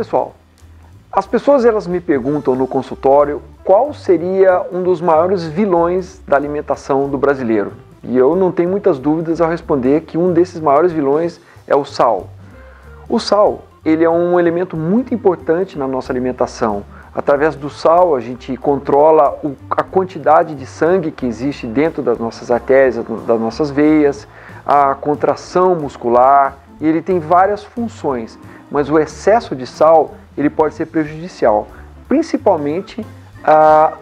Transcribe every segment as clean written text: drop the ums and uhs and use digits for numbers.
pessoal, as pessoas elas me perguntam no consultório qual seria um dos maiores vilões da alimentação do brasileiro. E eu não tenho muitas dúvidas ao responder que um desses maiores vilões é o sal. O sal, ele é um elemento muito importante na nossa alimentação. Através do sal a gente controla a quantidade de sangue que existe dentro das nossas artérias, das nossas veias, a contração muscular, e ele tem várias funções, mas o excesso de sal ele pode ser prejudicial, principalmente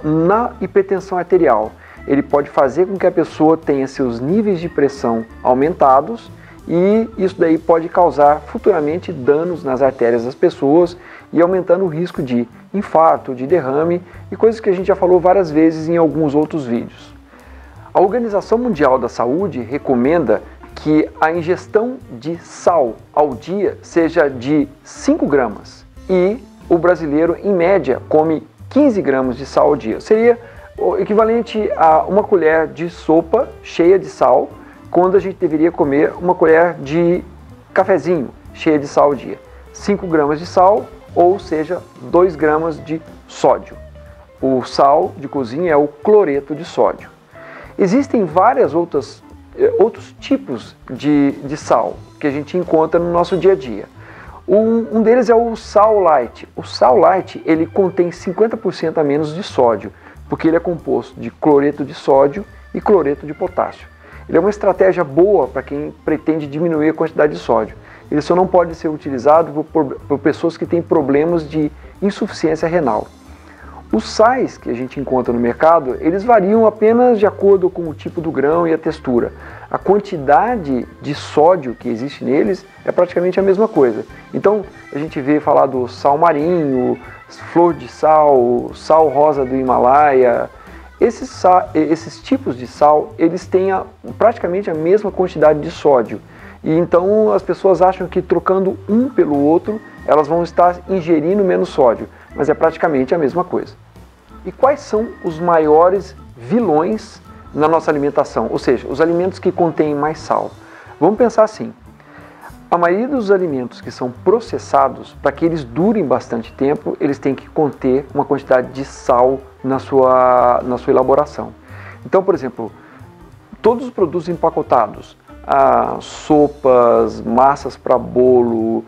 na hipertensão arterial. Ele pode fazer com que a pessoa tenha seus níveis de pressão aumentados e isso daí pode causar futuramente danos nas artérias das pessoas e aumentando o risco de infarto, de derrame e coisas que a gente já falou várias vezes em alguns outros vídeos. A Organização Mundial da Saúde recomenda que a ingestão de sal ao dia seja de 5 gramas e o brasileiro, em média, come 15 gramas de sal ao dia. Seria o equivalente a uma colher de sopa cheia de sal, quando a gente deveria comer uma colher de cafezinho cheia de sal ao dia. 5 gramas de sal, ou seja, 2 gramas de sódio. O sal de cozinha é o cloreto de sódio. Existem vários outros tipos de sal que a gente encontra no nosso dia a dia. Um deles é o sal light. O sal light ele contém 50% a menos de sódio, porque ele é composto de cloreto de sódio e cloreto de potássio. Ele é uma estratégia boa para quem pretende diminuir a quantidade de sódio. Ele só não pode ser utilizado por pessoas que têm problemas de insuficiência renal. Os sais que a gente encontra no mercado, eles variam apenas de acordo com o tipo do grão e a textura. A quantidade de sódio que existe neles é praticamente a mesma coisa. Então, a gente vê falar do sal marinho, flor de sal, sal rosa do Himalaia. Esses tipos de sal, eles têm praticamente a mesma quantidade de sódio. E então as pessoas acham que trocando um pelo outro, elas vão estar ingerindo menos sódio, mas é praticamente a mesma coisa. E quais são os maiores vilões na nossa alimentação? Ou seja, os alimentos que contêm mais sal. Vamos pensar assim, a maioria dos alimentos que são processados, para que eles durem bastante tempo, eles têm que conter uma quantidade de sal na sua elaboração. Então, por exemplo, todos os produtos empacotados, sopas, massas para bolo,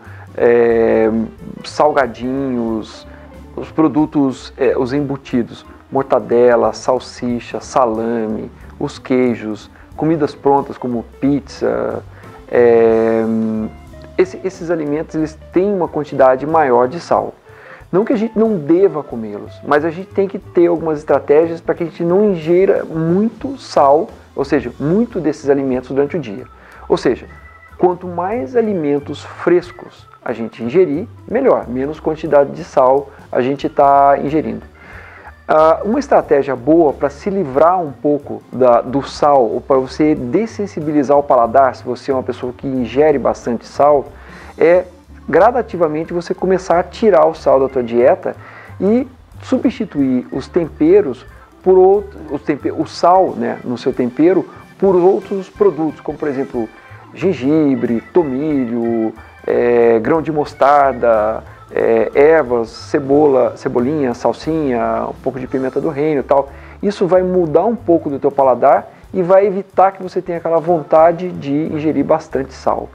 salgadinhos, os produtos, os embutidos, mortadela, salsicha, salame, os queijos, comidas prontas como pizza, esses alimentos eles têm uma quantidade maior de sal. Não que a gente não deva comê-los, mas a gente tem que ter algumas estratégias para que a gente não ingira muito sal, ou seja, muito desses alimentos durante o dia. Ou seja, quanto mais alimentos frescos a gente ingerir, melhor, menos quantidade de sal a gente está ingerindo. Uma estratégia boa para se livrar um pouco do sal, ou para você dessensibilizar o paladar, se você é uma pessoa que ingere bastante sal, é gradativamente você começar a tirar o sal da tua dieta e substituir os temperos por o sal, né, no seu tempero por outros produtos, como por exemplo gengibre, tomilho, grão de mostarda, ervas, cebolinha, salsinha, um pouco de pimenta do reino e tal. Isso vai mudar um pouco do teu paladar e vai evitar que você tenha aquela vontade de ingerir bastante sal.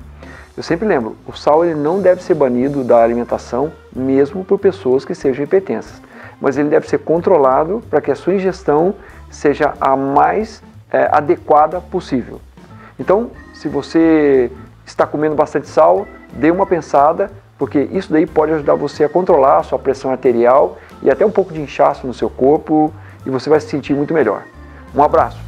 Eu sempre lembro, o sal ele não deve ser banido da alimentação, mesmo por pessoas que sejam hipertensas. Mas ele deve ser controlado para que a sua ingestão seja a mais adequada possível. Então, se você está comendo bastante sal, dê uma pensada, porque isso daí pode ajudar você a controlar a sua pressão arterial e até um pouco de inchaço no seu corpo e você vai se sentir muito melhor. Um abraço!